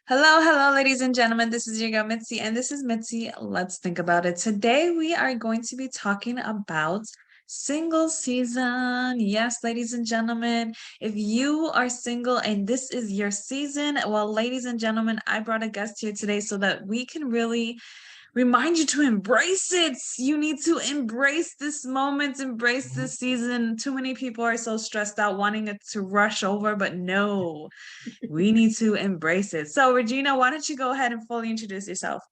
Hello, ladies and gentlemen. This is your girl Mitzi, and this is Mitzi. Let's think about it. Today, we are going to be talking about single season. Yes, ladies and gentlemen, if you are single and this is your season, well, ladies and gentlemen, I brought a guest here today so that we can really remind you to embrace it. You need to embrace this moment, embrace this season. Too many people are so stressed out, wanting it to rush over, but no, we need to embrace it. So, ReGina, why don't you go ahead and fully introduce yourself?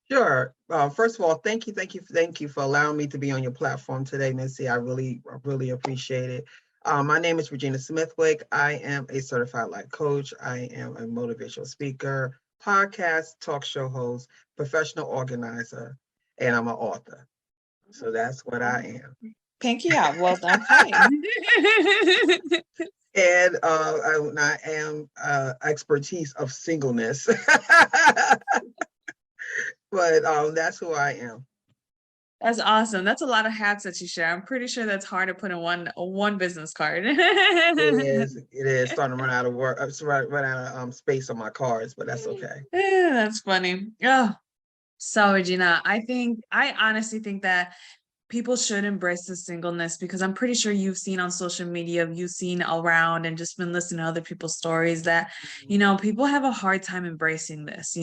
Sure. First of all, thank you for allowing me to be on your platform today, Missy. I really appreciate it. My name is ReGina Smithwick. I am a certified life coach. I am a motivational speaker, podcast, talk show host, professional organizer, and I'm an author. So that's what I am. Thank you. Yeah, well done. Fine. And I am expertise of singleness, but that's who I am. That's awesome. That's a lot of hats that you share. I'm pretty sure that's hard to put in one business card. It is starting to run out of work. Run out of space on my cards, but that's okay. That's funny. Oh, so ReGina, I honestly think that people should embrace the singleness because I'm pretty sure you've seen on social media, you've seen around and just been listening to other people's stories that, people have a hard time embracing this.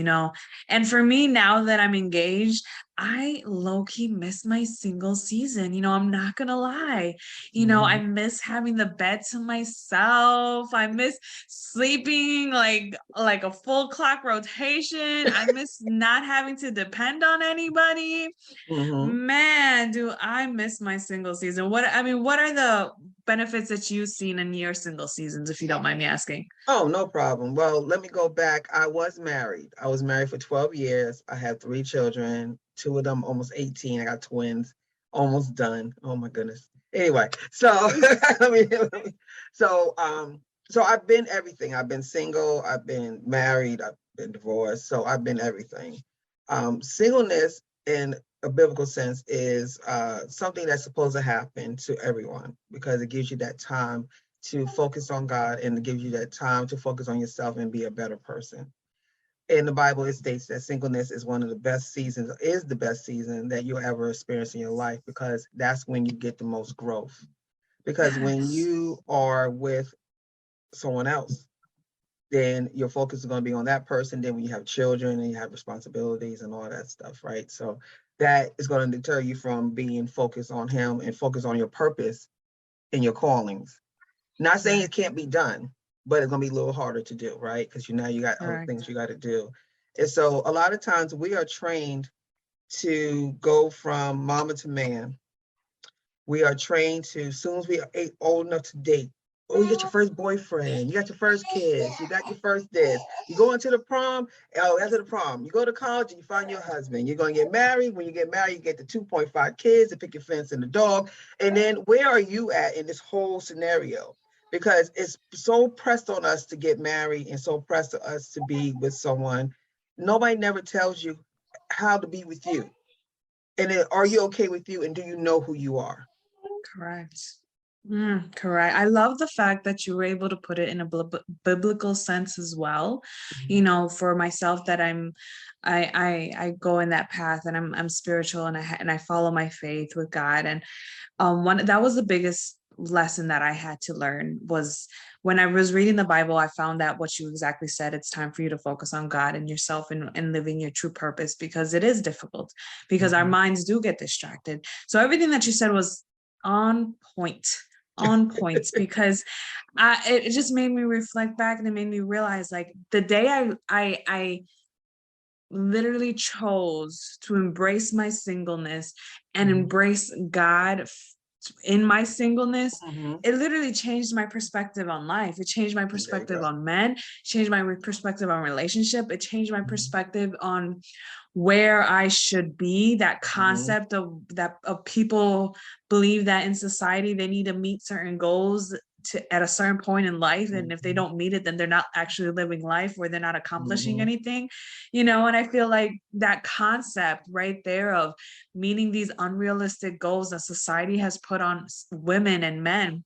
And for me, now that I'm engaged, I low-key miss my single season. I'm not gonna lie. I miss having the bed to myself. I miss sleeping like a full clock rotation. I miss not having to depend on anybody. Mm-hmm. Man, do I miss my single season. What are the benefits that you've seen in your single seasons, if you don't mind me asking? Oh, no problem. Well, let me go back. I was married. I was married for 12 years. I had 3 children, two of them almost 18. I got twins, almost done. Oh my goodness. Anyway, so so so I've been everything. I've been single, I've been married, I've been divorced. So I've been everything. Singleness in a biblical sense is something that's supposed to happen to everyone because it gives you that time to focus on God and it gives you that time to focus on yourself and be a better person. In the Bible, it states that singleness is one of the best seasons, is the best season that you'll ever experience in your life because that's when you get the most growth. Because when Yes. you are with someone else, then your focus is going to be on that person. Then when you have children and you have responsibilities and all that stuff, right? So that is going to deter you from being focused on him and focus on your purpose and your callings. Not saying it Right. can't be done, but it's gonna be a little harder to do, right? Because you got other Correct. things you got to do. And so a lot of times we are trained to go from mama to man. We are trained to, as soon as we are old enough to date, oh, you got your first boyfriend, you got your first kiss, you got your first this. You go into the prom, oh, after the prom, you go to college and you find your husband. You're going to get married. When you get married, you get the 2.5 kids, the picket fence and the dog. And then where are you at in this whole scenario? Because it's so pressed on us to get married and so pressed on us to be with someone. Nobody never tells you how to be with you. And then, are you okay with you? And do you know who you are? Correct. Correct. I love the fact that you were able to put it in a biblical sense as well. For myself, that I go in that path, and I'm spiritual, and I follow my faith with God. And one that was the biggest lesson that I had to learn was when I was reading the Bible. I found that what you exactly said, it's time for you to focus on God and yourself, and living your true purpose, because it is difficult, because our Mhm. minds do get distracted. So everything that you said was on point, on points, because it just made me reflect back, and it made me realize, like, the day I literally chose to embrace my singleness and Mhm. embrace God in my singleness, Mhm. it literally changed my perspective on life. It changed my There you perspective go. on men, changed my perspective on relationship. It changed my Mhm. perspective on where I should be. That Mhm. concept of people believe that in society they need to meet certain goals at a certain point in life, and if they Mhm. don't meet it, then they're not actually living life, or they're not accomplishing Mhm. anything. And I feel like that concept right there of meeting these unrealistic goals that society has put on women and men,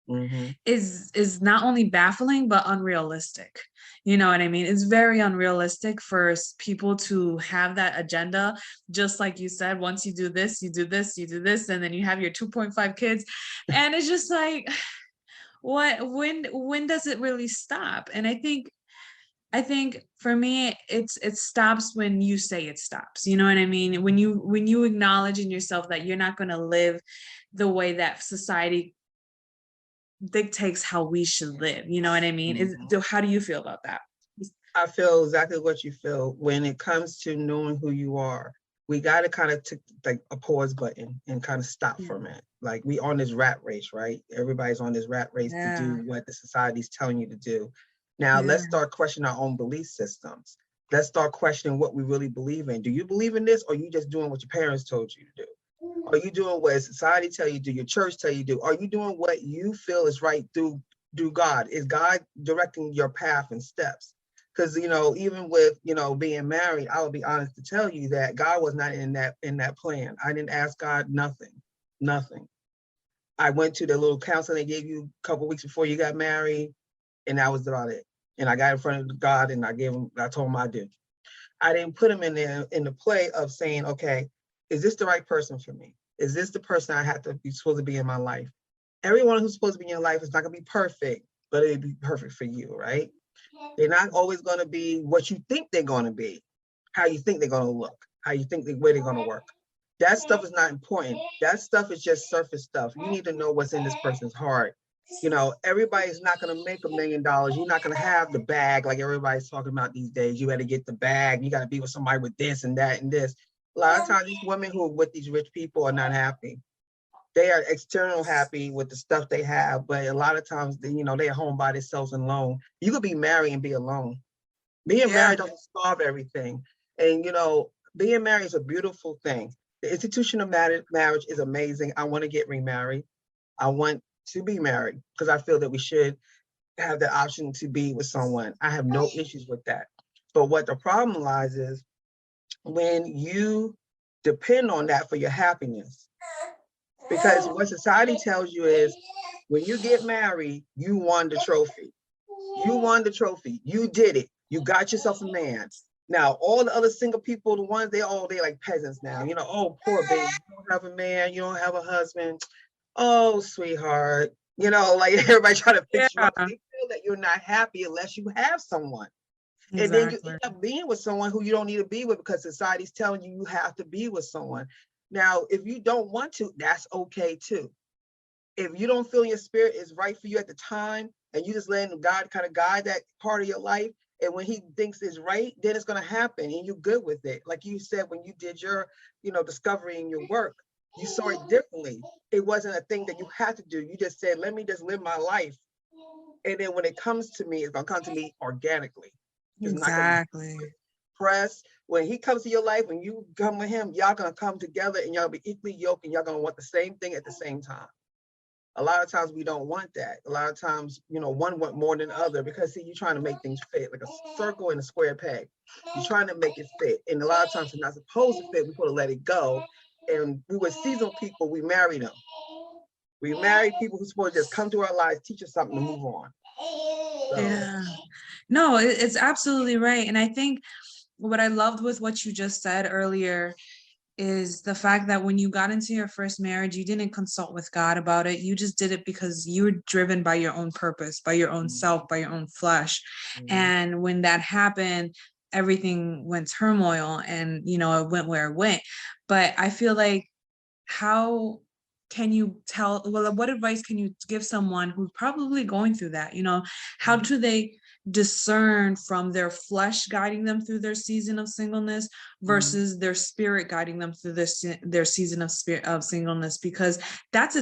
Mm-hmm. is not only baffling but unrealistic. You know what I mean? It's very unrealistic for people to have that agenda. Just like you said, once you do this, you do this, you do this, and then you have your 2.5 kids. And it's just like, what, when does it really stop? And I think for me, it stops when you say it stops. You know what I mean? When you acknowledge in yourself that you're not going to live the way that society dictates how we should live. You know what I mean? Mm-hmm. How do you feel about that? I feel exactly what you feel when it comes to knowing who you are. We got to kind of take like a pause button and kind of stop for a minute. Like we on this rat race, right? Everybody's on this rat race to Yeah. do what the society's telling you to do. Now Yeah. let's start questioning our own belief systems. Let's start questioning what we really believe in. Do you believe in this, or are you just doing what your parents told you to do? Are you doing what society tell you to do, your church tell you to do? Are you doing what you feel is right through God? Is God directing your path and steps? Because even with being married, I will be honest to tell you that God was not in that plan. I didn't ask God nothing. I went to the little counseling they gave you a couple of weeks before you got married, and that was about it. And I got in front of God and I told him I did. I didn't put him in there in the play of saying, okay, is this the right person for me? Is this the person I have to be supposed to be in my life? Everyone who's supposed to be in your life is not gonna be perfect, but it'll be perfect for you, right? They're not always going to be what you think they're going to be, how you think they're going to look, how you think where they're going to work. That stuff is not important. That stuff is just surface stuff. You need to know what's in this person's heart. Everybody's not going to make $1 million. You're not going to have the bag like everybody's talking about these days. You got to get the bag. You got to be with somebody with this and that and this. A lot of times these women who are with these rich people are not happy. They are external happy with the stuff they have, but a lot of times, they're home by themselves and alone. You could be married and be alone. Being Yeah. married doesn't solve everything. And, being married is a beautiful thing. The institution of marriage is amazing. I want to get remarried. I want to be married because I feel that we should have the option to be with someone. I have no issues with that. But what the problem lies is when you depend on that for your happiness. Because what society tells you is when you get married, you won the trophy. You won the trophy. You did it. You got yourself a man. Now, all the other single people, the ones they like peasants now. Oh, poor baby. You don't have a man. You don't have a husband. Oh, sweetheart. Like everybody trying to fix you Yeah. up. They feel that you're not happy unless you have someone. And then you Exactly. end up being with someone who you don't need to be with because society's telling you have to be with someone. Now, if you don't want to, that's okay too. If you don't feel your spirit is right for you at the time and you just letting God kind of guide that part of your life, and when he thinks it's right, then it's going to happen and you're good with it. Like you said, when you did your, discovery in your work, you saw it differently. It wasn't a thing that you had to do. You just said, let me just live my life. And then when it comes to me, it's going to come to me organically. It's not going to Exactly. be press. When he comes to your life, when you come with him, y'all going to come together and y'all be equally yoked and y'all going to want the same thing at the same time. A lot of times we don't want that. A lot of times, one want more than the other because see, you're trying to make things fit like a circle and a square peg. You're trying to make it fit. And a lot of times it's not supposed to fit. We supposed to let it go. And we were seasonal people, we married them. We married people who's supposed to just come to our lives, teach us something to move on. So, Yeah. No, it's absolutely right. And I think what I loved with what you just said earlier is the fact that when you got into your first marriage, you didn't consult with God about it. You just did it because you were driven by your own purpose, by your own self, by your own flesh. And when that happened, everything went turmoil and, it went where it went. But I feel like, how can you what advice can you give someone who's probably going through that? How do they discern from their flesh guiding them through their season of singleness versus their spirit guiding them through their season of singleness? Because those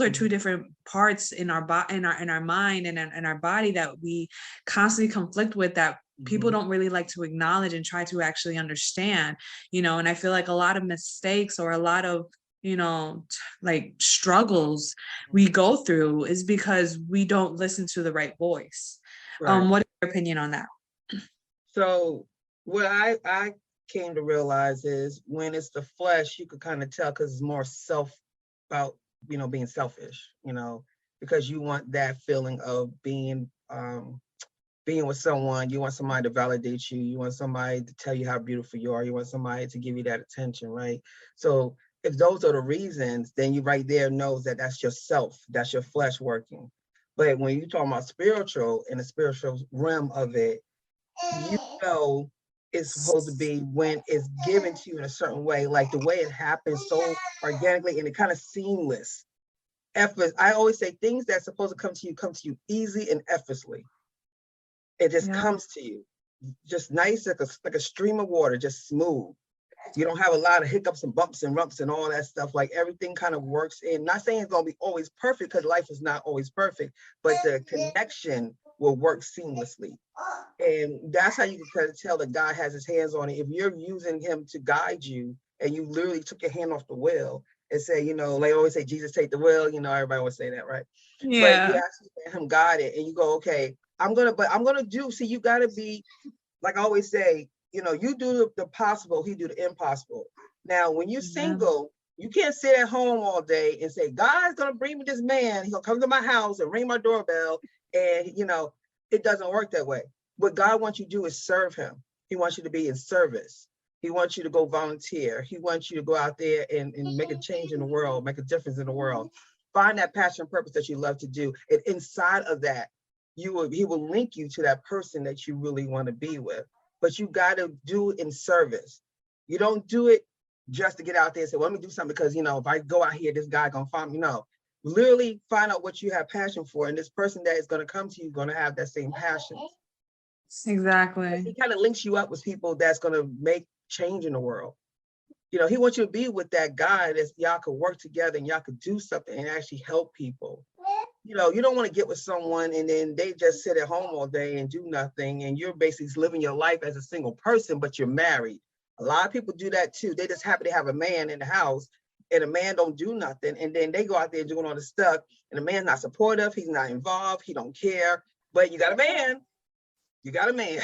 are two different parts in our in our mind and in our body that we constantly conflict with, that people don't really like to acknowledge and try to actually understand. And I feel like a lot of mistakes or a lot of like struggles we go through is because we don't listen to the right voice. right. What is your opinion on that? So what I came to realize is when it's the flesh, you could kind of tell because it's more self about, being selfish, because you want that feeling of being with someone. You want somebody to validate you. You want somebody to tell you how beautiful you are. You want somebody to give you that attention, right? So if those are the reasons, then you right there knows that that's yourself, that's your flesh working. But when you talk about spiritual, in the spiritual realm of it, you know it's supposed to be when it's given to you in a certain way, like the way it happens so organically and it kind of seamless. Effortless. I always say things that's supposed to come to you easy and effortlessly. It just Yeah. comes to you, just nice, like a stream of water, just smooth. You don't have a lot of hiccups and bumps and rumps and all that stuff. Like everything kind of works in. Not saying it's gonna be always perfect because life is not always perfect, but the connection will work seamlessly. And that's how you can kind of tell that God has his hands on it. If you're using him to guide you and you literally took your hand off the wheel and say, you know, like I always say, Jesus, take the wheel, you know, everybody would say that, right? But you Yeah. actually let him guide it and you go, okay, I'm gonna do, see, you gotta be, like I always say, you know, you do the possible, he do the impossible. Now, when you're Yeah. single, you can't sit at home all day and say, God's gonna bring me this man, he'll come to my house and ring my doorbell, and you know, it doesn't work that way. What God wants you to do is serve him. He wants you to be in service. He wants you to go volunteer. He wants you to go out there and make a change in the world, make a difference in the world. Find that passion and purpose that you love to do. And inside of that, he will link you to that person that you really want to be with. But you got to do it in service. You don't do it just to get out there and say, well, let me do something because, you know, if I go out here, this guy gonna find me. No, literally find out what you have passion for. And this person that is going to come to you is going to have that same passion. Exactly. He kind of links you up with people that's going to make change in the world. You know, he wants you to be with that guy that y'all could work together and y'all could do something and actually help people. You know, you don't want to get with someone and then they just sit at home all day and do nothing. And you're basically living your life as a single person, but you're married. A lot of people do that too. They just happen to have a man in the house and a man don't do nothing. And then they go out there doing all this stuff and the man's not supportive. He's not involved. He don't care, but you got a man. You got a man.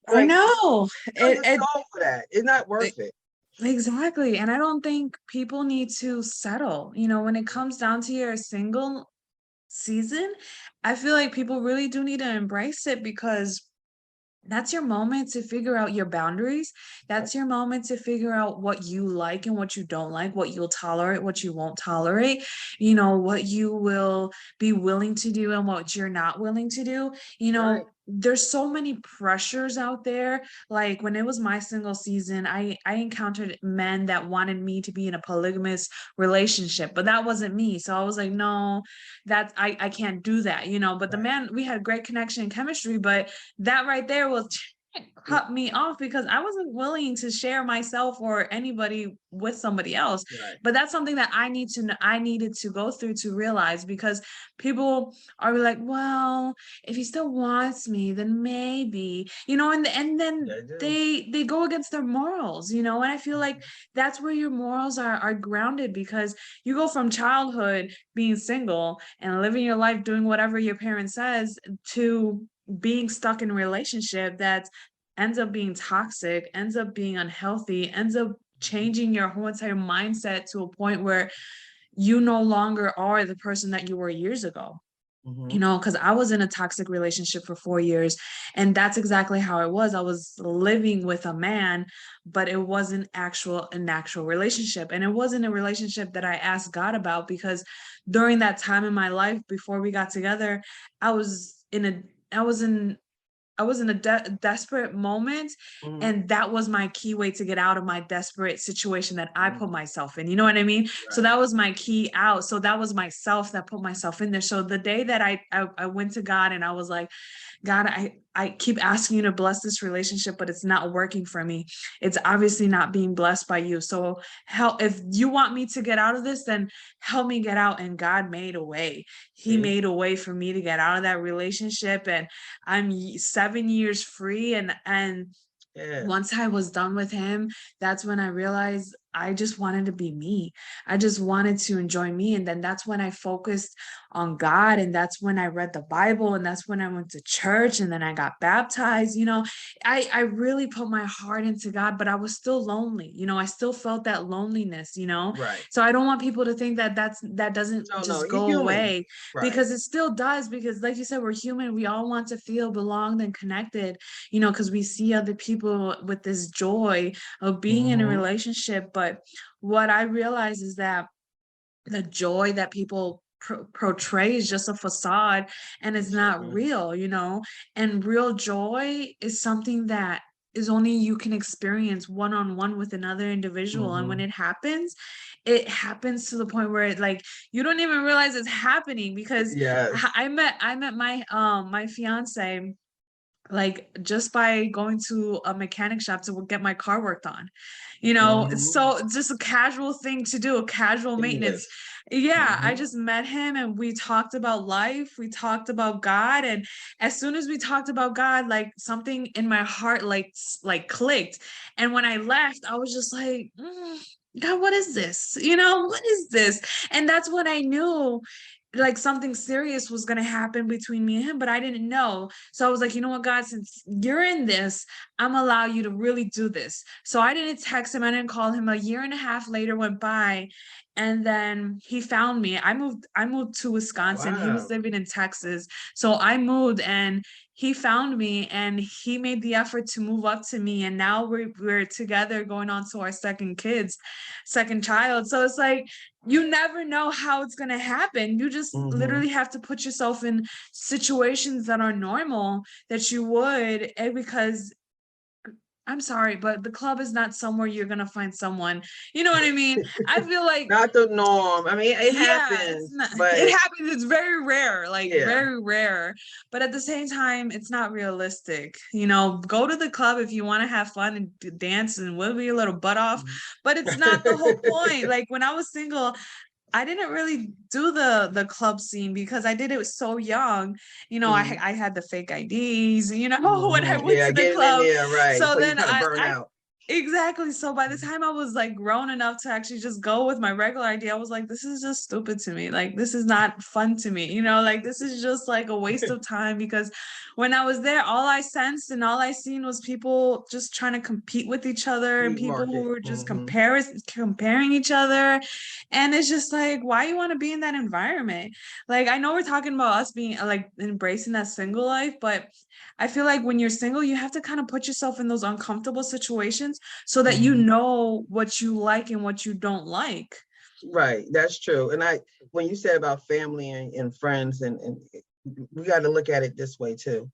I Like, know. don't just go for that. It's not worth it. Exactly. And I don't think people need to settle. You know, when it comes down to your single season, I feel like people really do need to embrace it because that's your moment to figure out your boundaries. That's your moment to figure out what you like and what you don't like, what you'll tolerate, what you won't tolerate, you know, what you will be willing to do and what you're not willing to do. You Right. know, there's so many pressures out there. Like when it was my single season, I encountered men that wanted me to be in a polygamous relationship, but that wasn't me. So I was like, no, that's I can't do that, you know. But the Right. man, we had great connection and chemistry, but that right there will cut me off because I wasn't willing to share myself or anybody with somebody else. Right. But that's something that I needed to go through to realize because people are like, well, if he still wants me, then maybe, you know, and then Yeah, I do. they go against their morals, you know, and I feel like that's where your morals are grounded because you go from childhood being single and living your life doing whatever your parent says to being stuck in a relationship that ends up being toxic, ends up being unhealthy, ends up changing your whole entire mindset to a point where you no longer are the person that you were years ago. You Mm-hmm. know, because I was in a toxic relationship for 4 years, and that's exactly how it was. I was living with a man, but it wasn't an actual relationship. And it wasn't a relationship that I asked God about because during that time in my life before we got together, I was in a I was in I was in a desperate moment, Mm-hmm. and that was my key way to get out of my desperate situation that I put Mm-hmm. myself in, you know what I mean? So Right. that was my key out. So that was myself that put myself in there. So the day that I went to God and I was like, God, I keep asking you to bless this relationship, but it's not working for me. It's obviously not being blessed by you. So help, if you want me to get out of this, then help me get out. And God made a way. He See? made a way for me to get out of that relationship. And I'm 7 years free. And Yeah. once I was done with him, that's when I realized I just wanted to be me. I just wanted to enjoy me. And then that's when I focused on God. And that's when I read the Bible. And that's when I went to church. And then I got baptized. I really put my heart into God, but I was still lonely. I still felt that loneliness, Right. So I don't want people to think that that doesn't No, just you're go human. away, Right. because it still does. Because like you said, we're human. We all want to feel belonged and connected, because we see other people with this joy of being in a Mm-hmm. relationship. But what I realize is that the joy that people portray is just a facade, and it's not Mm-hmm. real, and real joy is something that is only you can experience one-on-one with another individual. And when Mm-hmm. it happens to the point where like you don't even realize it's happening. Because Yes. I met my fiance like just by going to a mechanic shop to get my car worked on. It's Mm-hmm. so just a casual thing to do, a casual maintenance. Seamless. Yeah, I Mm-hmm. just met him and we talked about life, we talked about God, and as soon as we talked about God, like something in my heart like clicked. And when I left, I was just like, God, what is this? What is this? And that's when I knew like something serious was going to happen between me and him, but I didn't know. So I was like, you know what, God, since you're in this, I'm allow you to really do this. So I didn't text him, I didn't call him. A year and a half later went by, and then he found me. I moved to Wisconsin. He was Wow. living in Texas. So I moved, and he found me, and he made the effort to move up to me. And now we're together going on to our second child. So it's like you never know how it's going to happen. You just Mm-hmm. literally have to put yourself in situations that are normal that you would, because I'm sorry, but the club is not somewhere you're going to find someone. You know what I mean? I feel like, Not the norm. I mean, it yeah, it's happens, not, it but happens. It's very rare, like yeah. very rare. But at the same time, it's not realistic. Go to the club if you want to have fun and dance and wiggle your little butt off. But it's not the whole point. Like when I was single, I didn't really do the club scene because I did it so young. Mhm. I had the fake IDs, when I Mhm. went Yeah, to the getting in club. there, right, So before you then kinda burn I out. exactly. So by the Mhm. time I was like grown enough to actually just go with my regular ID, I was like, this is just stupid to me. Like, this is not fun to me. Like this is just like a waste of time. Because when I was there, all I sensed and all I seen was people just trying to compete with each other, and Meat people who market. were just Mhm. comparing each other. And it's just like, why you want to be in that environment? Like, I know we're talking about us being like embracing that single life, but I feel like when you're single, you have to kind of put yourself in those uncomfortable situations so that you Mhm. know what you like and what you don't like. Right, that's true, and when you said about family and friends and we gotta look at it this way too.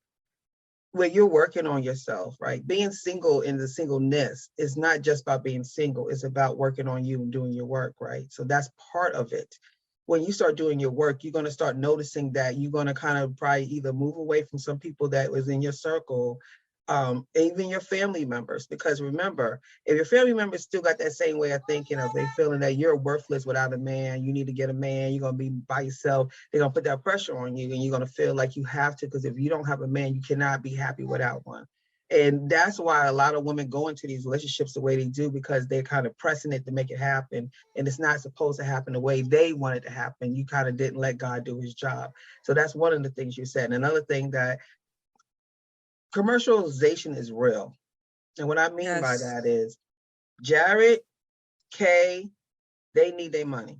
When you're working on yourself, right? Being single in the singleness is not just about being single, it's about working on you and doing your work, right? So that's part of it. When you start doing your work, you're going to start noticing that you're going to kind of probably either move away from some people that was in your circle, even your family members. Because remember, if your family members still got that same way of thinking, of they feeling that you're worthless without a man, you need to get a man, you're going to be by yourself, they're going to put that pressure on you, and you're going to feel like you have to, because if you don't have a man, you cannot be happy without one. And that's why a lot of women go into these relationships the way they do, because they're kind of pressing it to make it happen. And it's not supposed to happen the way they want it to happen. You kind of didn't let God do his job. So that's one of the things you said. And another thing, that commercialization is real. And what I mean by Yes. that is Jared, Kay, they need their money.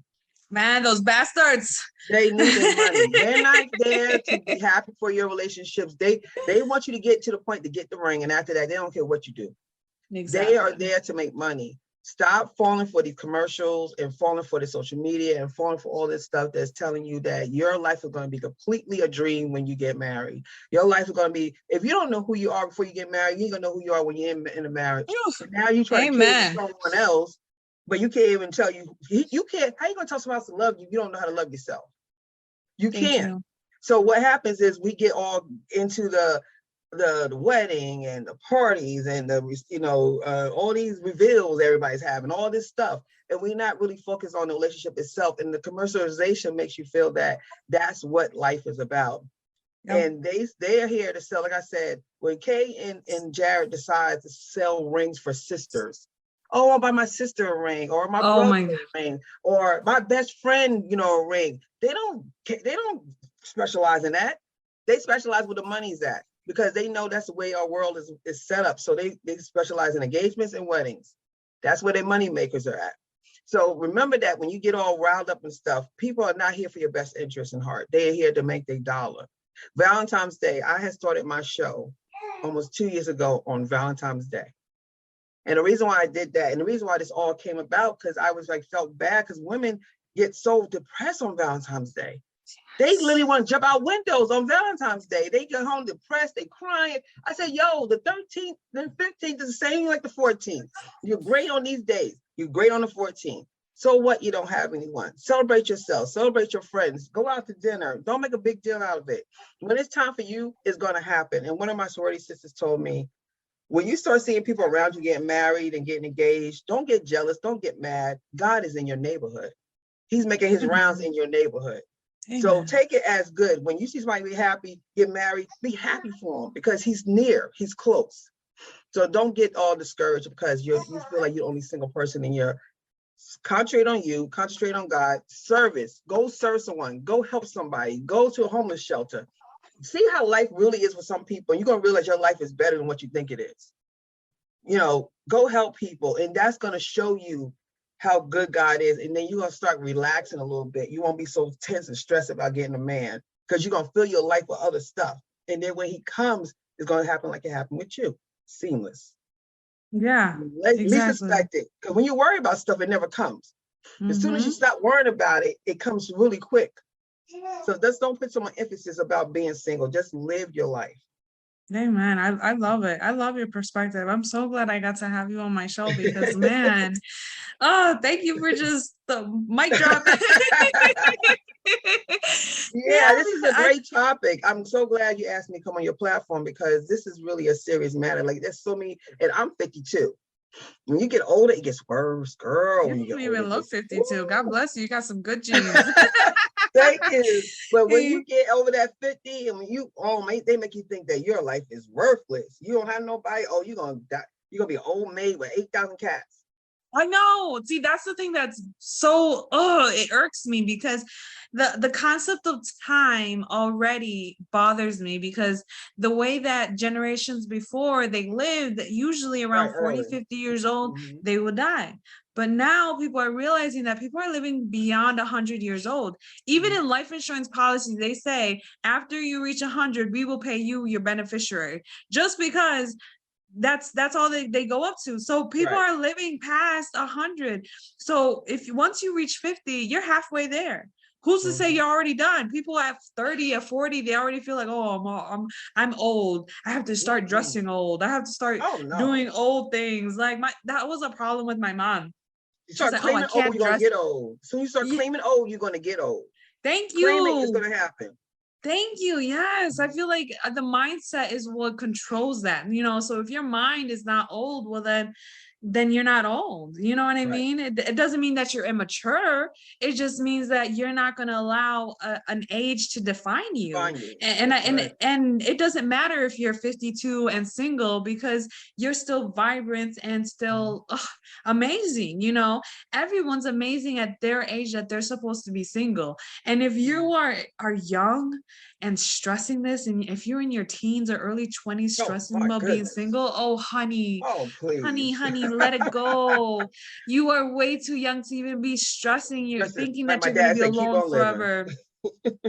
Man, those bastards. They need their money. They're not there to be happy for your relationships. They want you to get to the point to get the ring. And after that, they don't care what you do. They are Exactly. there to make money. Stop falling for these commercials and falling for the social media and falling for all this stuff that's telling you that your life is going to be completely a dream when you get married. Your life is going to be, if you don't know who you are before you get married, you ain't going to know who you are when you're in a marriage. Oof. But now you try to cater to Amen. someone else, but you can't even tell you can't, how you going to tell someone else to love you? You don't know how to love yourself. You Thank can't. you. So what happens is we get all into the wedding and the parties and all these reveals everybody's having, all this stuff, and we're not really focused on the relationship itself. And the commercialization makes you feel that that's what life is about. Yep. And they are here to sell. Like I said, when Kay and Jared decide to sell rings for sisters, oh, I'll buy my sister a ring, or my Oh brother my God. a ring, or my best friend, a ring. They don't specialize in that. They specialize where the money's at because they know that's the way our world is set up. So they specialize in engagements and weddings. That's where their money makers are at. So remember that when you get all riled up and stuff, people are not here for your best interest and heart. They are here to make their dollar. Valentine's Day, I had started my show almost 2 years ago on Valentine's Day. And the reason why I did that, and the reason why this all came about, because I was like, felt bad because women get so depressed on Valentine's Day. They literally want to jump out windows on Valentine's Day. They get home depressed, they crying. I said, yo, the 13th, the 15th is the same like the 14th. You're great on these days. You're great on the 14th. So what? You don't have anyone. Celebrate yourself. Celebrate your friends. Go out to dinner. Don't make a big deal out of it. When it's time for you, it's going to happen. And one of my sorority sisters told me, when you start seeing people around you getting married and getting engaged, don't get jealous. Don't get mad. God is in your neighborhood. He's making his rounds in your neighborhood. Amen. So take it as good. When you see somebody be happy, get married, be happy for him because he's near, he's close. So don't get all discouraged because you feel like you're the only single person in your. Concentrate on you, concentrate on God, service, go serve someone, go help somebody, go to a homeless shelter. See how life really is for some people. And you're going to realize your life is better than what you think it is. Go help people. And that's going to show you how good God is. And then you're going to start relaxing a little bit. You won't be so tense and stressed about getting a man because you're going to fill your life with other stuff. And then when he comes, it's going to happen like it happened with you. Seamless. Yeah, Least exactly. expect it. Because when you worry about stuff, it never comes. As soon as you stop worrying about it, it comes really quick. So just don't put so much emphasis about being single. Just live your life. Amen. I love it. I love your perspective. I'm so glad I got to have you on my show because, man, oh, thank you for just the mic drop. Yeah, this is a great topic. I'm so glad you asked me to come on your platform because this is really a serious matter. Like there's so many, and I'm 52. When you get older, it gets worse, girl. You When you don't get even older, look 52. God bless you. You got some good genes. Thank you. But when you get over that 50, and when they make you think that your life is worthless. You don't have nobody. Oh, you're gonna die. You're gonna be an old maid with 8,000 cats. I know. See, that's the thing that's so, it irks me because the concept of time already bothers me because the way that generations before they lived, usually around 40, 50 years old, they would die. But now people are realizing that people are living beyond 100 years old. Even in life insurance policies, they say after you reach 100, we will pay you your beneficiary just because that's all they go up to. So people are living past 100. So once you reach 50, you're halfway there. Who's to say you're already done? People at 30 or 40, they already feel like, oh, I'm old. I have to start dressing old. I have to start doing old things. Like that was a problem with my mom. You She's start like, oh, I claiming old, can't you're gonna dress. get old. So you start claiming old, you're gonna get old. Thank Claiming is you. gonna happen. Thank you. Yes. I feel like the mindset is what controls that, so if your mind is not old, well, then you're not old. You know what I mean? It doesn't mean that you're immature. It just means that you're not going to allow an age to define you. And it doesn't matter if you're 52 and single because you're still vibrant and still amazing. Everyone's amazing at their age that they're supposed to be single. And if you are young and stressing this, and if you're in your teens or early 20s stressing about being single, oh honey, honey, let it go. You are way too young to even be stressing. You're thinking that you're going to be alone forever.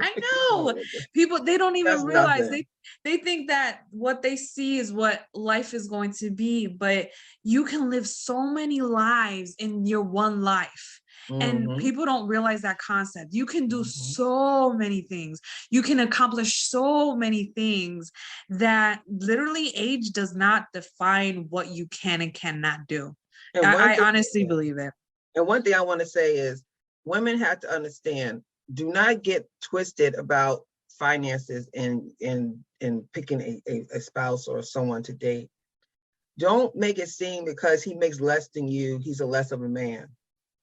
I know people, they don't even realize they think that what they see is what life is going to be, but you can live so many lives in your one life. And people don't realize that concept. You can do so many things. You can accomplish so many things that literally age does not define what you can and cannot do. I honestly believe it. And one thing I want to say is women have to understand, do not get twisted about finances in picking a spouse or someone to date. Don't make it seem because he makes less than you, he's a less of a man.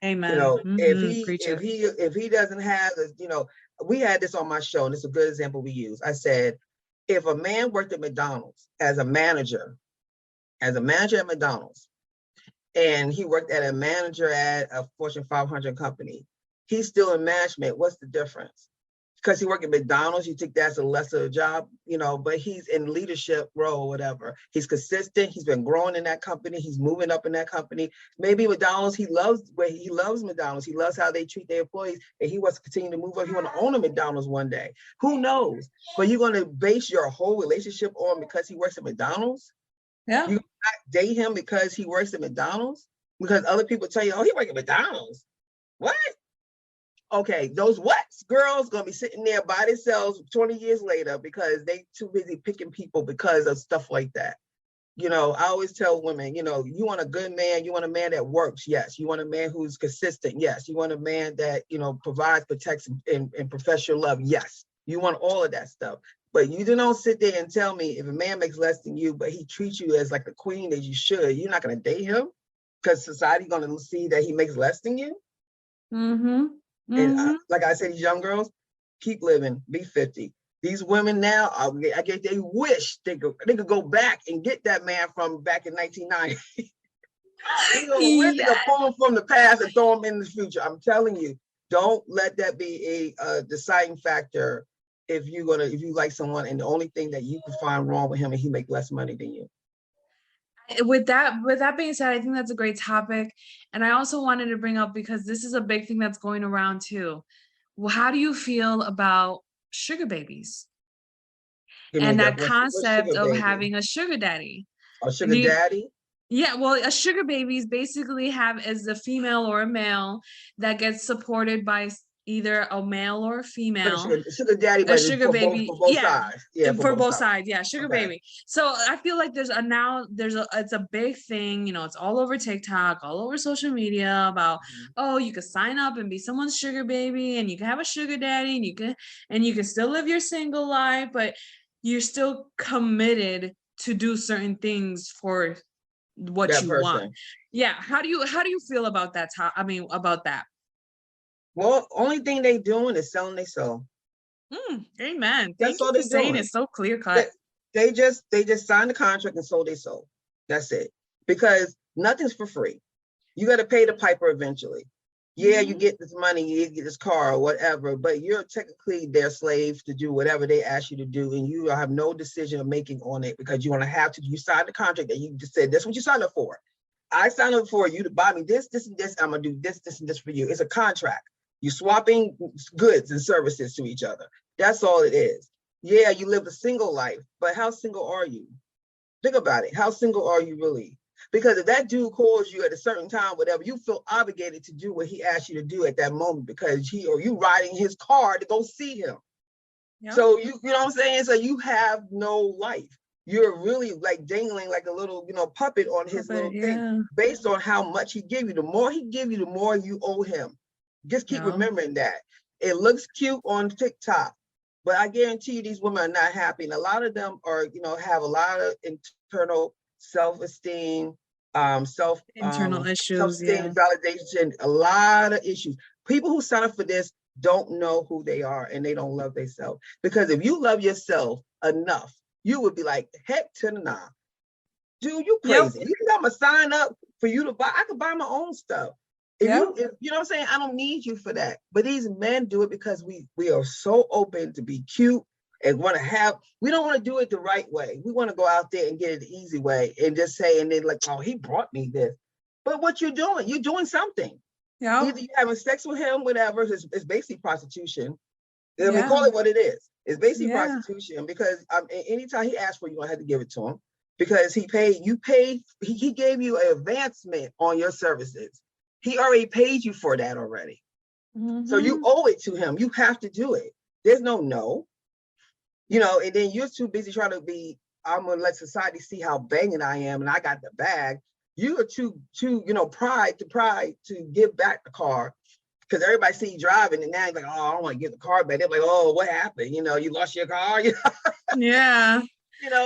Amen. If he doesn't have, we had this on my show, and it's a good example we use. I said, if a man worked at McDonald's as a manager at McDonald's, and he worked at a manager at a Fortune 500 company. He's still in management. What's the difference? Because he worked at McDonald's, you think that's a lesser job, but he's in leadership role, whatever. He's consistent. He's been growing in that company. He's moving up in that company. Maybe McDonald's, he loves McDonald's. He loves how they treat their employees, and he wants to continue to move up. He wants to own a McDonald's one day. Who knows? But you're going to base your whole relationship on because he works at McDonald's? Yeah. You not date him because he works at McDonald's? Because other people tell you, oh, he works at McDonald's. What? Okay, those what's girls gonna be sitting there by themselves 20 years later because they too busy picking people because of stuff like that. I always tell women, you want a good man, you want a man that works, yes. You want a man who's consistent, yes. You want a man that, provides, protects, and professional love, yes. You want all of that stuff. But you don't sit there and tell me if a man makes less than you, but he treats you as like the queen as you should, you're not gonna date him because society's gonna see that he makes less than you. Mm-hmm. And like I said, these young girls, keep living, be 50. These women now, I guess they wish they could go back and get that man from back in 1990. They wish they could pull him from the past and throw him in the future. I'm telling you, don't let that be a deciding factor if you like someone and the only thing that you can find wrong with him and he make less money than you. With that being said, I think that's a great topic. And I also wanted to bring up, because this is a big thing that's going around too. Well, how do you feel about sugar babies? And that concept of having a sugar daddy. A sugar daddy? Yeah, well, a sugar baby is basically as a female or a male that gets supported by either a male or a female. Sugar daddy, but a sugar baby, for both sides. Yeah, for both sides. Yeah, sugar baby. So I feel like it's a big thing. It's all over TikTok, all over social media about, oh, you can sign up and be someone's sugar baby, and you can have a sugar daddy, and you can still live your single life, but you're still committed to do certain things for what that you person want. Yeah. How do you feel about that? About that? Well, only thing they doing is selling their soul. Amen. Thank you for saying it so clear cut. They just signed the contract and sold their soul. That's it. Because nothing's for free. You got to pay the piper eventually. Yeah, you get this money, you get this car or whatever, but you're technically their slave to do whatever they ask you to do, and you have no decision of making on it because you signed the contract that you just said, that's what you signed up for. I signed up for you to buy me this, and this. I'm going to do this, and this for you. It's a contract. You're swapping goods and services to each other. That's all it is. Yeah, you live a single life, but how single are you? Think about it. How single are you really? Because if that dude calls you at a certain time, whatever, you feel obligated to do what he asked you to do at that moment because you riding his car to go see him. Yep. So you know what I'm saying? So you have no life. You're really like dangling like a little, puppet on his little thing based on how much he give you. The more he give you, the more you owe him. Just keep remembering that. It looks cute on TikTok, but I guarantee you these women are not happy. And a lot of them are, have a lot of internal self-esteem, internal issues, self-esteem, validation, a lot of issues. People who sign up for this don't know who they are and they don't love themselves. Because if you love yourself enough, you would be like, heck to the nah. Dude, you crazy. You think I'm gonna sign up for you to buy? I could buy my own stuff. If you know what I'm saying, I don't need you for that. But these men do it because we are so open to be cute and we don't want to do it the right way. We want to go out there and get it the easy way and just say, and then like, oh, he brought me this. But what you're doing something. Yeah. Either you're having sex with him, whatever, it's basically prostitution. I mean, call it what it is. It's basically prostitution because anytime he asked for it, you're gonna have to give it to him because he gave you an advancement on your services. He already paid you for that already. So you owe it to him. You have to do it. There's no. And then you're too busy trying to I'm gonna let society see how banging I am and I got the bag. You are too pride to give back the car because everybody see you driving and now you're like, oh, I don't want to give the car back. They're like, oh, what happened? You lost your car. Yeah.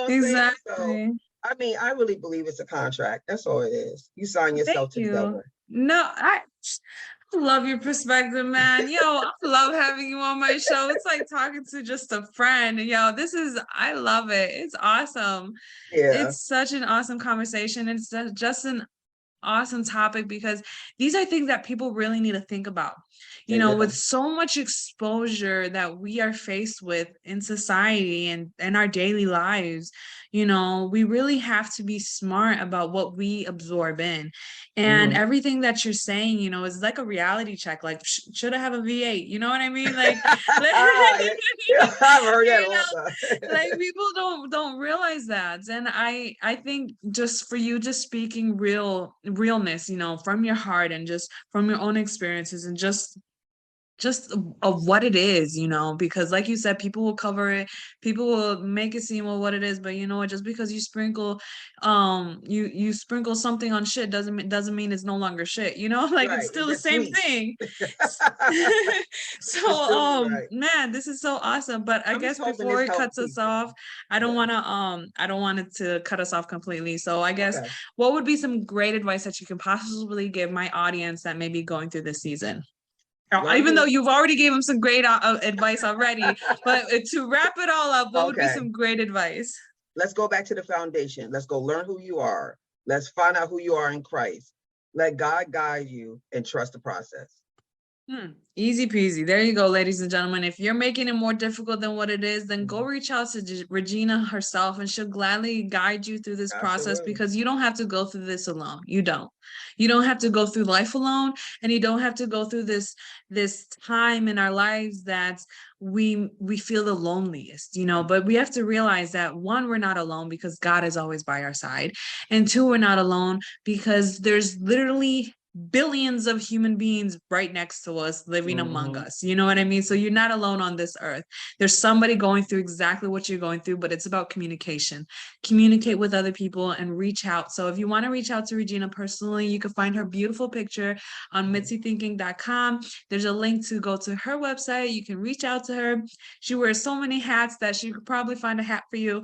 Exactly. So, I mean, I really believe it's a contract. That's all it is. You sign yourself to the government. No, I love your perspective, man. I love having you on my show. It's like talking to just a friend. I love it. It's awesome. Yeah. It's such an awesome conversation. It's just an awesome topic because these are things that people really need to think about. They With do. so much exposure that we are faced with in society and our daily lives, we really have to be smart about what we absorb in. And Mhm. everything that you're saying, is like a reality check. Like, should I have a V8? You know what I mean? Like, Yeah, I've heard that a long time. like people don't realize that. And I think just for you, just speaking realness, from your heart and just from your own experiences and just of what it is, because like you said, people will cover it, people will make it seem well what it is, but you know what, just because you sprinkle you sprinkle something on shit doesn't mean it's no longer shit, like it's Right, it's still the just same sweet. thing. So It's still right. man, this is so awesome, but I I'm just guess hoping before this it helps cuts us people. off, I don't Yeah. want to I don't want it to cut us off completely, so I guess Okay. what would be some great advice that you can possibly give my audience that may be going through this season? Learn Even though who. you've already gave them some great advice already, but to wrap it all up, what would be Okay. some great advice? Let's go back to the foundation. Let's go learn who you are. Let's find out who you are in Christ. Let God guide you and trust the process. Easy peasy. There you go, ladies and gentlemen. If you're making it more difficult than what it is, then go Mhm. reach out to ReGina herself and she'll gladly guide you through this process Absolutely. because you don't have to go through this alone. You don't. You don't have to go through life alone, and you don't have to go through this time in our lives that we feel the loneliest, but we have to realize that one, we're not alone because God is always by our side. And two, we're not alone because there's literally billions of human beings right next to us living among Mhm. us. You know what I mean? So you're not alone on this earth. There's somebody going through exactly what you're going through, but it's about communication. Communicate with other people and reach out. So if you want to reach out to ReGina personally, you can find her beautiful picture on mitzythinking.com. There's a link to go to her website. You can reach out to her. She wears so many hats that she could probably find a hat for you.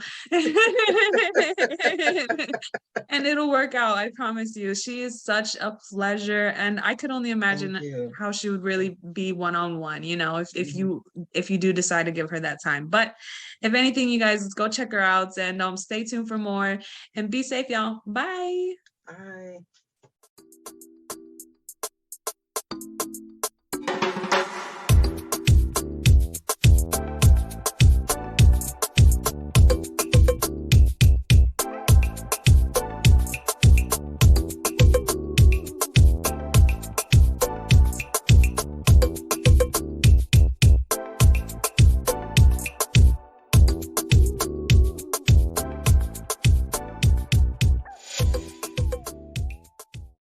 And it'll work out, I promise you. She is such a pleasure, and I could only Thank imagine you. how she would really be one-on-one, if Mhm. you do decide to give her that time. But if anything, you guys go check her out and stay tuned for more and be safe, y'all. Bye. Bye.